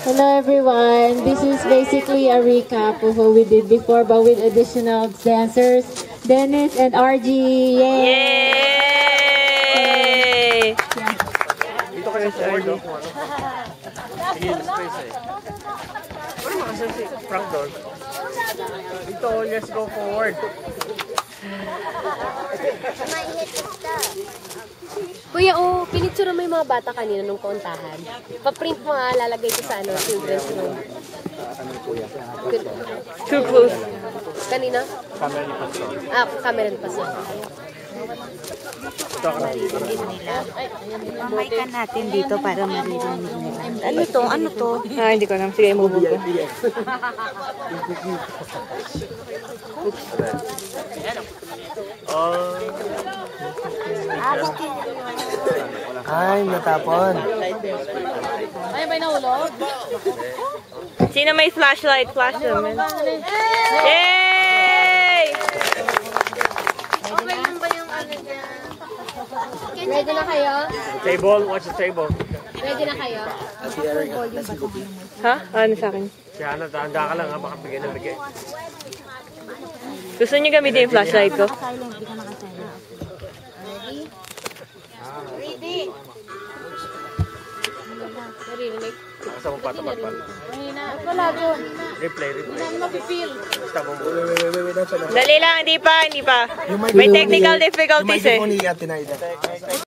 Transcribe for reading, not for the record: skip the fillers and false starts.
Hello everyone, this is basically a recap of what we did before but with additional dancers, Dennis and RG. Yay! Yay! Dito kayo sa RG. Sige, space eh. Ano mga kasi Frank doon? Dito, let's go forward. Kuya, pinitsura mo yung mga bata kanina nung kontahan. Pa-print mo nga, lalagay ko sa children's room. Too close. Kanina? Camera ni Pastor. Camera ni Pastor. Mamaikan natin dito para maririnig nila. Ano to? Ano to? Hindi ko alam. Sige, move ko. Ay, natapon. Ay, may nahulog? Sino may flashlight? Flash naman. Yay! Okay lang ba yung ano dyan? Ready na kayo? Table, watch the table. Ready na kayo? Ha? Ano sa akin? Si Hana, handa ka lang ha, baka bigay na bigay. Gusto niyo gamitin yung flashlight ko? Ready? Narinig? Basta mo patapat pa. Wala doon. Replay. Basta mo Dali lang, hindi pa. May technical difficulties eh. Yung microphone ni Ate Naida.